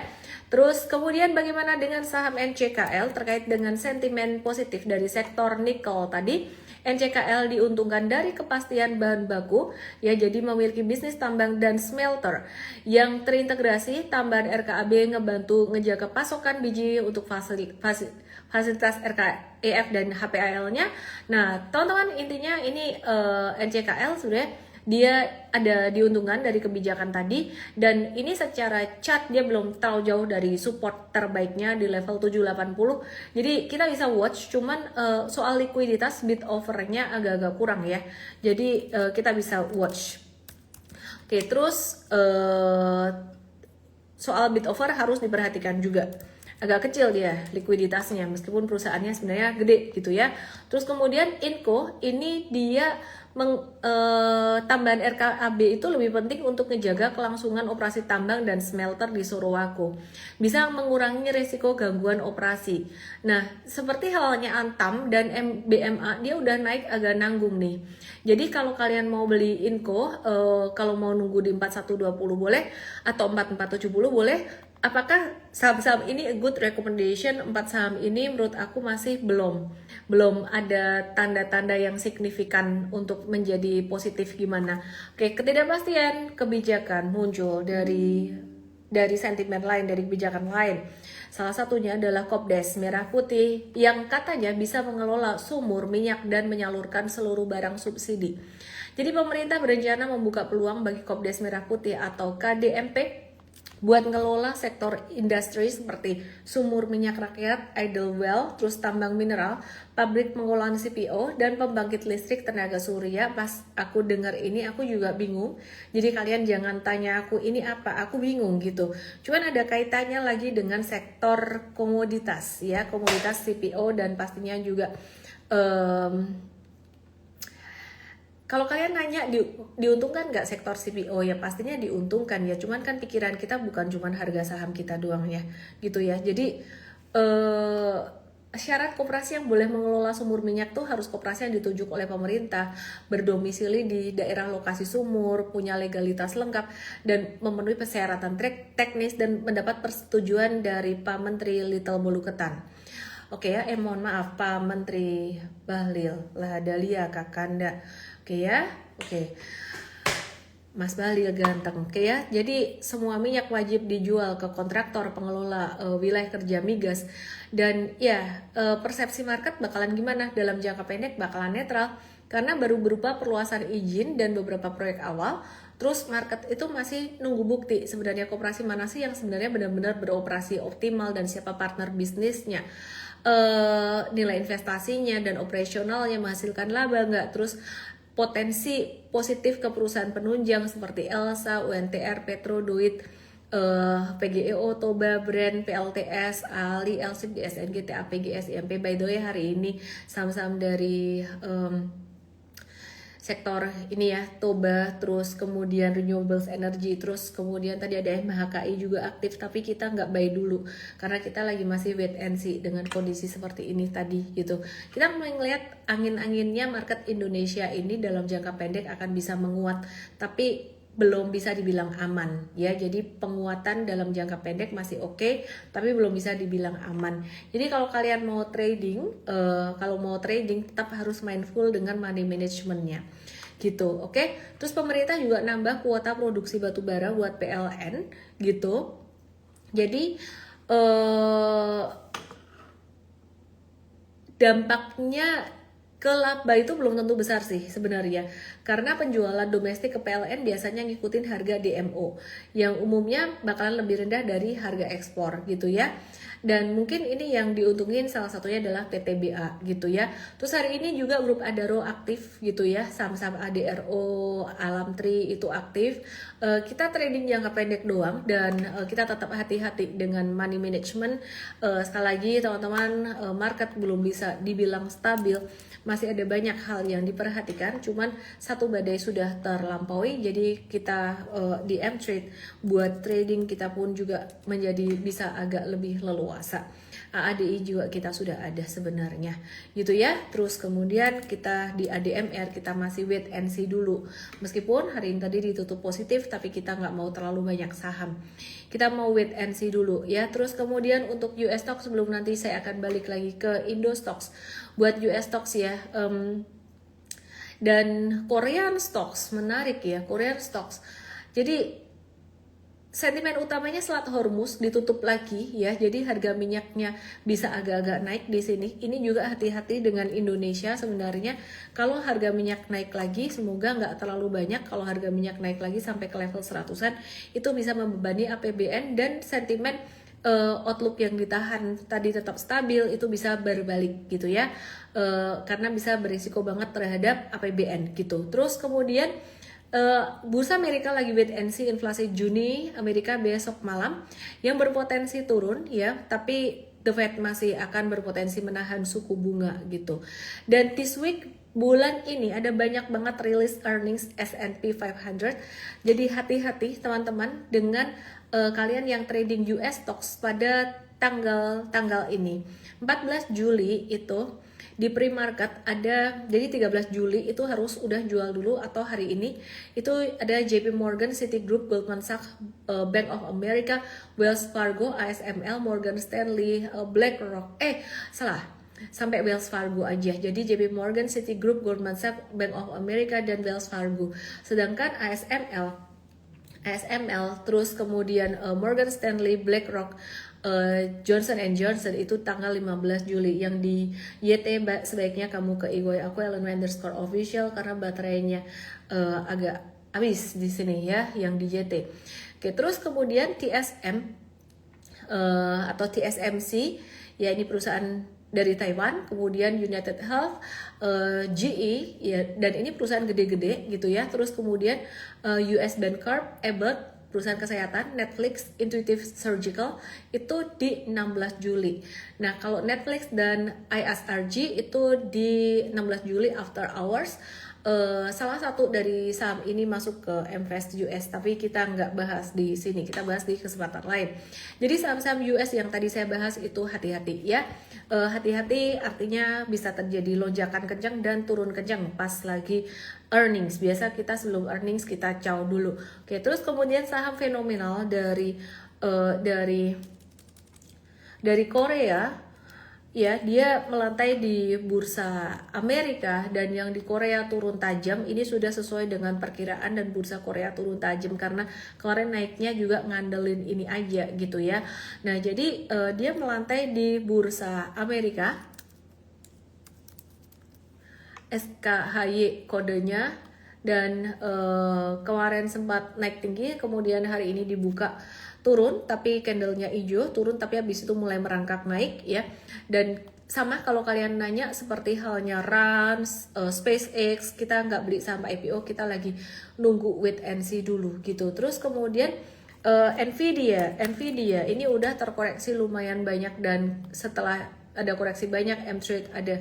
Terus kemudian bagaimana dengan saham NCKL terkait dengan sentimen positif dari sektor nikel tadi? NCKL diuntungkan dari kepastian bahan baku ya, jadi memiliki bisnis tambang dan smelter yang terintegrasi. Tambahan RKAB ngebantu ngejaga pasokan biji untuk fasilitas RKEF dan HPAL-nya. Nah, teman-teman, intinya ini NCKL sudah dia ada diuntungkan dari kebijakan tadi, dan ini secara chart dia belum terlalu jauh dari support terbaiknya di level 780. Jadi kita bisa watch, cuman soal likuiditas bid overnya agak-agak kurang ya. Jadi kita bisa watch. Oke, terus soal bid over harus diperhatikan juga. Agak kecil dia likuiditasnya meskipun perusahaannya sebenarnya gede gitu ya. Terus kemudian Inco ini dia tambahan RKAB itu lebih penting untuk menjaga kelangsungan operasi tambang dan smelter di Sorowako. Bisa mengurangi risiko gangguan operasi. Nah, seperti halnya Antam dan MBMA, dia udah naik agak nanggung nih. Jadi kalau kalian mau beli Inco, kalau mau nunggu di 4120 boleh atau 4470 boleh. Apakah saham-saham ini a good recommendation? 4 saham ini menurut aku masih belum ada tanda-tanda yang signifikan untuk menjadi positif gimana. Oke, ketidakpastian kebijakan muncul dari sentimen lain, dari kebijakan lain. Salah satunya adalah Kopdes Merah Putih yang katanya bisa mengelola sumur minyak dan menyalurkan seluruh barang subsidi. Jadi pemerintah berencana membuka peluang bagi Kopdes Merah Putih atau KDMP buat ngelola sektor industri seperti sumur minyak rakyat, idle well, terus tambang mineral, pabrik pengolahan CPO, dan pembangkit listrik tenaga surya. Pas aku dengar ini aku juga bingung. Jadi kalian jangan tanya aku ini apa, aku bingung gitu. Cuman ada kaitannya lagi dengan sektor komoditas ya, komoditas CPO dan pastinya juga Kalau kalian nanya diuntungkan nggak sektor CPO, ya pastinya diuntungkan ya. Cuman kan pikiran kita bukan cuman harga saham kita doang ya, gitu ya. Jadi syarat koperasi yang boleh mengelola sumur minyak tuh harus koperasi yang ditunjuk oleh pemerintah, berdomisili di daerah lokasi sumur, punya legalitas lengkap, dan memenuhi persyaratan teknis dan mendapat persetujuan dari Pak Menteri Little Boluketan. Oke ya, mohon maaf Pak Menteri Bahlil Lahadalia Kakanda. Oke ya, oke. Mas Bahlil ganteng, oke ya. Jadi semua minyak wajib dijual ke kontraktor pengelola wilayah kerja migas. Dan ya, persepsi market bakalan gimana? Dalam jangka pendek bakalan netral karena baru berupa perluasan izin dan beberapa proyek awal. Terus market itu masih nunggu bukti sebenarnya koperasi mana sih yang sebenarnya benar-benar beroperasi optimal dan siapa partner bisnisnya, nilai investasinya dan operasionalnya menghasilkan laba nggak, terus potensi positif ke perusahaan penunjang seperti Elsa, UNTR, Petro, Duit, PGEO, Toba, Brand, PLTS, Ali, Elsip, GSNG, TAP, GS, IMP. By the way hari ini saham-saham dari sektor ini ya, Toba, terus kemudian Renewables Energy, terus kemudian tadi ada MHKI juga aktif, tapi kita nggak buy dulu karena kita lagi masih wait and see dengan kondisi seperti ini tadi gitu. Kita melihat angin-anginnya market Indonesia ini dalam jangka pendek akan bisa menguat, tapi belum bisa dibilang aman ya. Jadi penguatan dalam jangka pendek masih oke, tapi belum bisa dibilang aman. Jadi kalau kalian mau trading, tetap harus mindful dengan money managementnya gitu, oke? Terus pemerintah juga nambah kuota produksi batu bara buat PLN gitu. Jadi dampaknya ke laba itu belum tentu besar sih sebenarnya, karena penjualan domestik ke PLN biasanya ngikutin harga DMO yang umumnya bakalan lebih rendah dari harga ekspor gitu ya. Dan mungkin ini yang diuntungin salah satunya adalah PTBA gitu ya. Terus hari ini juga grup Adaro aktif gitu ya, saham-saham ADRO, Alamtri itu aktif. Kita trading jangka pendek doang dan kita tetap hati-hati dengan money management. Sekali lagi teman-teman, market belum bisa dibilang stabil, masih ada banyak hal yang diperhatikan. Cuman satu badai sudah terlampaui, jadi kita di M-Trade buat trading kita pun juga menjadi bisa agak lebih leluasa. AADI juga kita sudah ada sebenarnya gitu ya. Terus kemudian kita di ADMR kita masih wait and see dulu, meskipun hari ini tadi ditutup positif tapi kita nggak mau terlalu banyak saham, kita mau wait and see dulu ya. Terus kemudian untuk US Stocks, sebelum nanti saya akan balik lagi ke Indo Stocks buat US Stocks ya. Dan Korean Stocks menarik ya, Korean Stocks. Jadi sentimen utamanya Selat Hormuz ditutup lagi ya, jadi harga minyaknya bisa agak-agak naik di sini. Ini juga hati-hati dengan Indonesia sebenarnya. Kalau harga minyak naik lagi, semoga nggak terlalu banyak. Kalau harga minyak naik lagi sampai ke level 100-an, itu bisa membebani APBN, dan sentimen outlook yang ditahan tadi tetap stabil itu bisa berbalik gitu ya, karena bisa berisiko banget terhadap APBN gitu. Terus kemudian Bursa Amerika lagi wait and see inflasi Juni Amerika besok malam yang berpotensi turun ya, tapi The Fed masih akan berpotensi menahan suku bunga gitu. Dan this week bulan ini ada banyak banget rilis earnings S&P 500. Jadi hati-hati teman-teman dengan kalian yang trading US stocks pada tanggal ini. 14 Juli itu di pre-market ada, jadi 13 Juli itu harus udah jual dulu, atau hari ini itu ada JP Morgan, Citigroup, Goldman Sachs, Bank of America, Wells Fargo, ASML, Morgan Stanley, BlackRock, sampai Wells Fargo aja. Jadi JP Morgan, Citigroup, Goldman Sachs, Bank of America, dan Wells Fargo. Sedangkan ASML, terus kemudian Morgan Stanley, BlackRock, Johnson & Johnson itu tanggal 15 Juli. Yang di YT sebaiknya kamu ke IG aku @ellen_official karena baterainya agak habis di sini ya yang di YT. Oke, terus kemudian TSM atau TSMC ya, ini perusahaan dari Taiwan, kemudian United Health, GE ya, dan ini perusahaan gede-gede gitu ya. Terus kemudian US Bancorp, Abbott, perusahaan kesehatan, Netflix, Intuitive Surgical itu di 16 Juli. Nah, kalau Netflix dan ISRG itu di 16 Juli after hours. salah satu dari saham ini masuk ke Mvest US, tapi kita nggak bahas di sini, kita bahas di kesempatan lain. Jadi saham-saham US yang tadi saya bahas itu hati-hati ya. Hati-hati artinya bisa terjadi lonjakan kencang dan turun kencang pas lagi earnings. Biasa kita sebelum earnings kita caw dulu. Oke, terus kemudian saham fenomenal dari Korea ya, dia melantai di bursa Amerika, dan yang di Korea turun tajam ini sudah sesuai dengan perkiraan, dan bursa Korea turun tajam karena kemarin naiknya juga ngandelin ini aja gitu ya. Nah jadi dia melantai di bursa Amerika, SKHY kodenya, dan kemarin sempat naik tinggi, kemudian hari ini dibuka turun tapi candlenya hijau, turun tapi habis itu mulai merangkak naik ya. Dan sama kalau kalian nanya seperti halnya Rans, SpaceX, kita nggak beli saham IPO, kita lagi nunggu wait and see dulu gitu. Terus kemudian Nvidia ini udah terkoreksi lumayan banyak, dan setelah ada koreksi banyak, M-Trade ada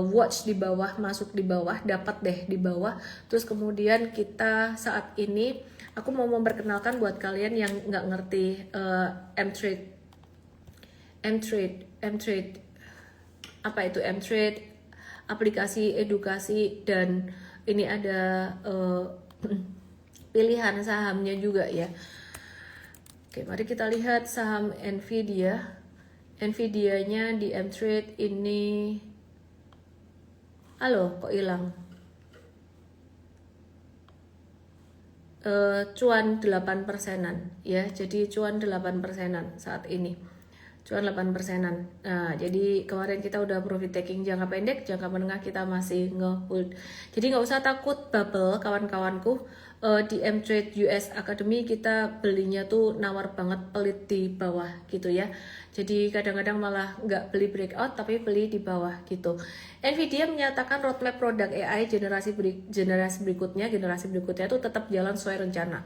watch di bawah, masuk di bawah, dapat deh di bawah. Terus kemudian kita saat ini, aku mau memperkenalkan buat kalian yang nggak ngerti M-Trade apa itu M-Trade, aplikasi edukasi, dan ini ada pilihan sahamnya juga ya. Oke, mari kita lihat saham Nvidia-nya di M-Trade ini. Halo, kok hilang? Cuan 8%-an ya, jadi cuan 8%-an saat ini, cuan 8%-an. Nah jadi kemarin kita udah profit taking jangka pendek, jangka menengah kita masih nge-hold, jadi nggak usah takut bubble kawan-kawanku. Di M-Trade US Academy kita belinya tuh nawar banget, pelit di bawah gitu ya. Jadi kadang-kadang malah nggak beli breakout tapi beli di bawah gitu. Nvidia menyatakan roadmap produk AI generasi berikutnya itu tetap jalan sesuai rencana.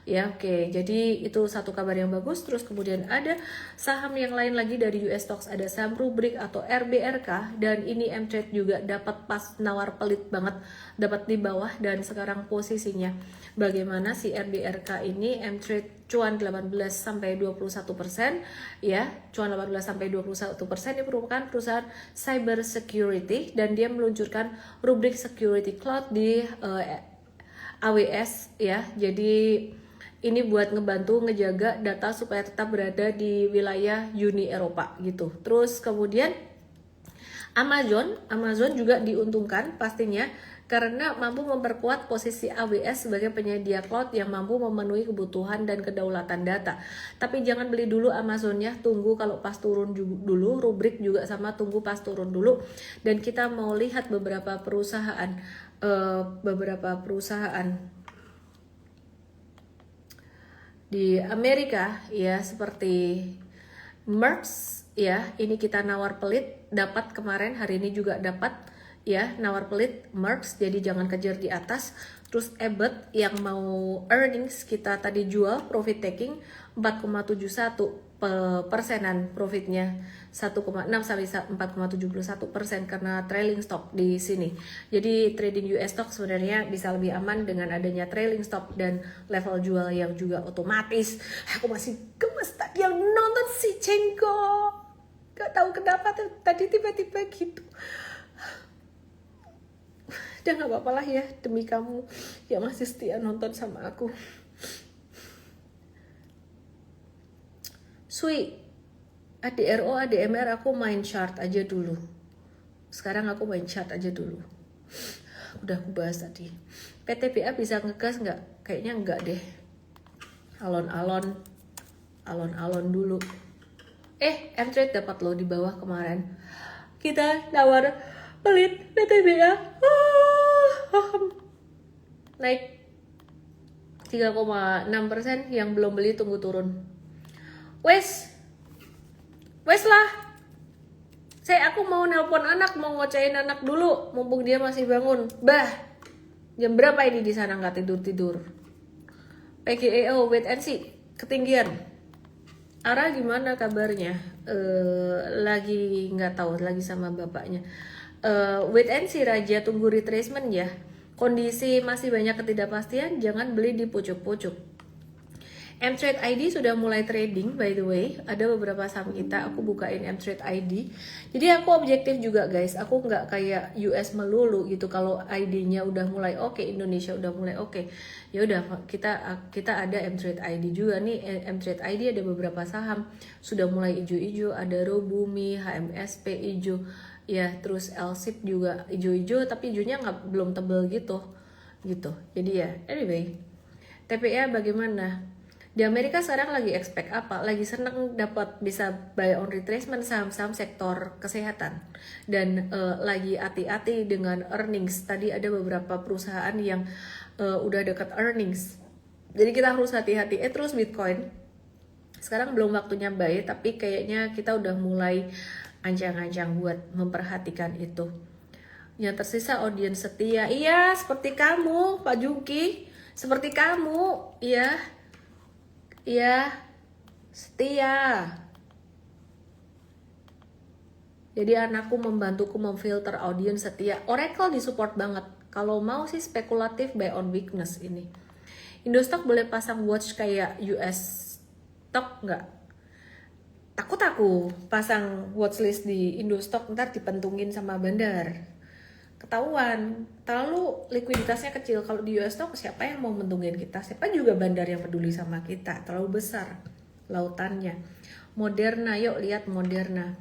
Ya oke, jadi itu satu kabar yang bagus. Terus kemudian ada saham yang lain lagi dari US Stocks, ada saham Rubrik atau RBRK, dan ini M-Trade juga dapat pas nawar pelit banget, dapat di bawah, dan sekarang posisinya bagaimana si RBRK ini. M-Trade cuan 18-21% ya, cuan 18-21%. Ini merupakan perusahaan cyber security, dan dia meluncurkan Rubrik Security Cloud di AWS ya. Jadi ini buat ngebantu ngejaga data supaya tetap berada di wilayah Uni Eropa gitu. Terus kemudian Amazon juga diuntungkan pastinya karena mampu memperkuat posisi AWS sebagai penyedia cloud yang mampu memenuhi kebutuhan dan kedaulatan data. Tapi jangan beli dulu Amazonnya, tunggu kalau pas turun dulu. Rubrik juga sama, tunggu pas turun dulu. Dan kita mau lihat beberapa perusahaan di Amerika ya, seperti Merck ya, ini kita nawar pelit, dapat kemarin, hari ini juga dapat ya, nawar pelit Merck, jadi jangan kejar di atas. Terus Abbott yang mau earnings kita tadi jual, profit taking 4,71%-an profitnya, 1,6 sampai 4,71% karena trailing stop di sini. Jadi trading US stock sebenarnya bisa lebih aman dengan adanya trailing stop dan level jual yang juga otomatis. Aku masih gemes tadi yang nonton si Cengko, gak tahu kenapa tadi tiba-tiba gitu. Udah gak apa-apa lah ya, demi kamu yang masih setia nonton sama aku. Sui, ADRO, ADMR aku main chart aja dulu. Sekarang aku main chart aja dulu. Udah aku bahas tadi. PTBA bisa ngegas nggak? Kayaknya nggak deh. Alon-alon dulu. M-Trade dapat loh di bawah kemarin. Kita nawar pelit PTBA. Naik 3,6%, yang belum beli tunggu turun. Wes lah. Aku mau nelpon anak, mau ngocain anak dulu, mumpung dia masih bangun. Bah, jam berapa ini di sana nggak tidur? PGEO wait and see, ketinggian. Ara gimana kabarnya? Lagi nggak tahu, lagi sama bapaknya. Wait and see Raja, tunggu retracement ya. kondisi masih banyak ketidakpastian, jangan beli di pucuk-pucuk. Mtrade ID sudah mulai trading, by the way. Ada beberapa saham kita, aku bukain Mtrade ID. Jadi aku objektif juga guys, aku nggak kayak US melulu gitu. Kalau ID-nya udah mulai oke, Indonesia udah mulai oke, ya udah kita ada Mtrade ID juga nih. Mtrade ID ada beberapa saham sudah mulai ijo-ijo, ada Robumi, HMSP ijo, ya terus LSIP juga ijo-ijo, tapi ijonya belum tebel gitu. Jadi ya, anyway, TPA bagaimana? Di Amerika sekarang lagi expect apa? Lagi seneng dapat bisa buy on retracement saham-saham sektor kesehatan, dan lagi hati-hati dengan earnings. Tadi ada beberapa perusahaan yang udah dekat earnings, jadi kita harus hati-hati. Terus Bitcoin sekarang belum waktunya buy, tapi kayaknya kita udah mulai ancang-ancang buat memperhatikan itu. Yang tersisa audiens setia, iya seperti kamu Pak Juki, seperti kamu, iya, setia. Jadi anakku membantuku memfilter audiens setia. Oracle disupport banget. Kalau mau sih spekulatif buy on weakness ini. Indostock boleh pasang watch kayak US stock nggak? Takut aku pasang watchlist di Indostock, ntar dipentungin sama bandar. Ketahuan, terlalu likuiditasnya kecil. Kalau di US stock siapa yang mau mentungin kita? Siapa juga bandar yang peduli sama kita? Terlalu besar lautannya. Moderna, yuk lihat Moderna.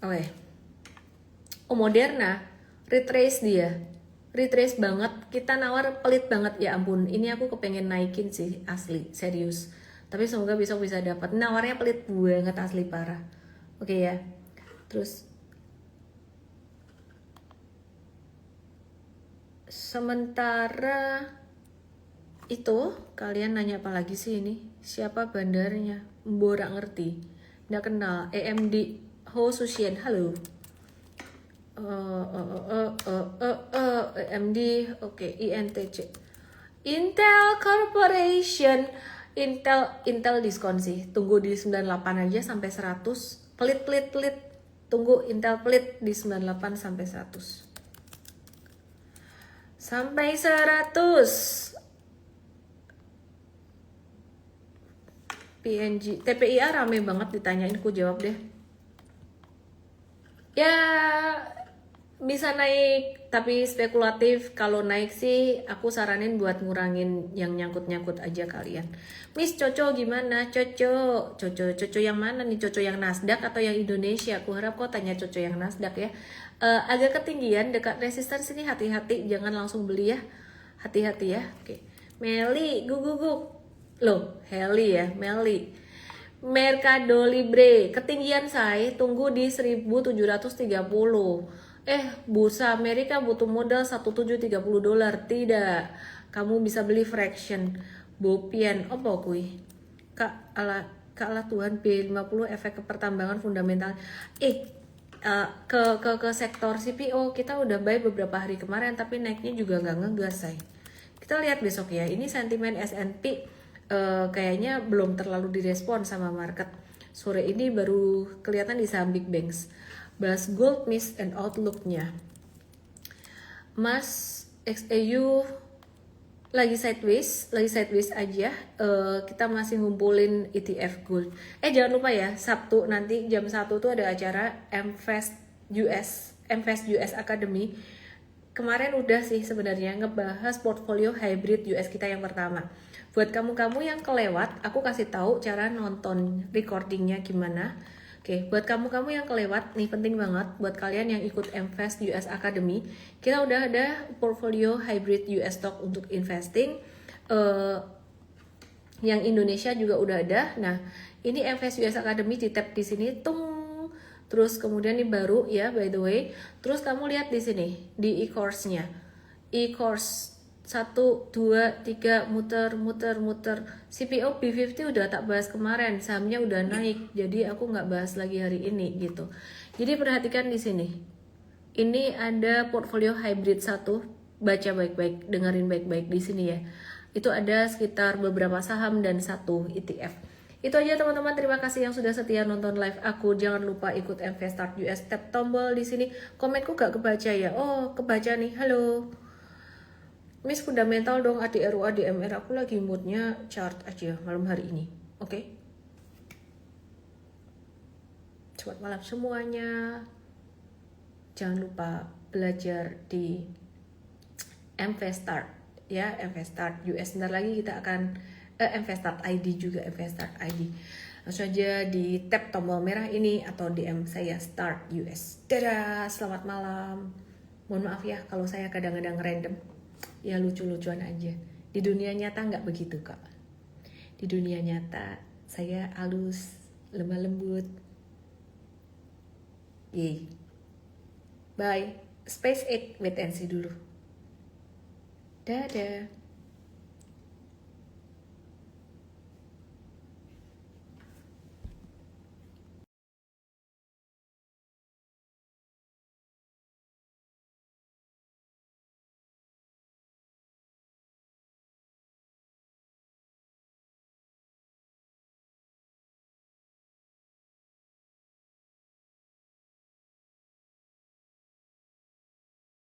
Oh Moderna, retrace dia, retrace banget. Kita nawar pelit banget, ya ampun. Ini aku kepengen naikin sih, asli, serius. Tapi semoga bisa dapat. Nawarnya pelit banget, asli parah. Oke ya. Terus sementara itu kalian nanya apa lagi sih ini? Siapa bandarnya? Borak ngerti. Nggak kenal. AMD Ho Susien, halo. AMD, oke, INTC. Intel Corporation. Intel diskon sih. Tunggu di 98 aja sampai 100. Pelit. Tunggu Intel pelit di 98 sampai 100. Sampai 100. PNG, TPIA rame banget ditanyain, ku jawab deh. Ya bisa naik, tapi spekulatif. Kalau naik sih aku saranin buat ngurangin yang nyangkut-nyangkut aja kalian. Miss Coco gimana? Coco yang mana nih? Coco yang Nasdaq atau yang Indonesia? Aku harap kau tanya Coco yang Nasdaq ya. Agak ketinggian dekat resisten sini, hati-hati, jangan langsung beli ya. Hati-hati ya. Oke. Meli, guguguk. Loh, Heli ya, Meli. Mercado Libre, ketinggian saya tunggu di 1730. Bursa Amerika butuh modal $1,730. Tidak, kamu bisa beli fraction. Bopian, apa kui? Kak ala Tuhan, B50 efek pertambangan fundamental. Ke sektor CPO kita udah buy beberapa hari kemarin, tapi naiknya juga nggak ngegas say. Kita lihat besok ya. Ini sentimen S&P kayaknya belum terlalu direspon sama market. Sore ini baru kelihatan di saham big banks. Bahas gold, miss and outlooknya. Mas XAU lagi sideways aja. Kita masih ngumpulin ETF gold. Jangan lupa ya, Sabtu nanti jam 1 tuh ada acara MFest US Academy. Kemarin udah sih sebenarnya ngebahas portfolio hybrid US kita yang pertama. Buat kamu-kamu yang kelewat, aku kasih tahu cara nonton recordingnya gimana. Oke, buat kamu-kamu yang kelewat, nih penting banget buat kalian yang ikut MFest US Academy. Kita udah ada portfolio hybrid US stock untuk investing. Yang Indonesia juga udah ada. Nah, ini MFest US Academy di tab di sini, Terus kemudian ini baru ya, by the way. Terus kamu lihat di sini di e-course-nya. E-course 1, 2, 3 muter. CPO B50 udah tak bahas kemarin, sahamnya udah naik. Jadi aku nggak bahas lagi hari ini gitu. Jadi perhatikan di sini. Ini ada portfolio hybrid 1. Baca baik-baik, dengerin baik-baik di sini ya. Itu ada sekitar beberapa saham dan 1 ETF. Itu aja teman-teman, terima kasih yang sudah setia nonton live aku. Jangan lupa ikut MV Start US, tap tombol di sini. Komenku gak kebaca ya? Oh, kebaca nih. Halo. Miss fundamental dong, ADRU ADMR. Aku lagi moodnya chart aja malam hari ini. Oke? Selamat malam semuanya. Jangan lupa belajar di MV Start ya, MV Start US. Sebentar lagi kita akan MV Start ID juga, MV Start ID. Langsung aja di tap tombol merah ini atau DM saya Start US. Dadah, selamat malam. Mohon maaf ya kalau saya kadang-kadang random. Ya lucu-lucuan aja. Di dunia nyata nggak begitu kok. Di dunia nyata saya halus, lemah lembut. Yeay. Bye. SpaceX, wait and see dulu. Dadah.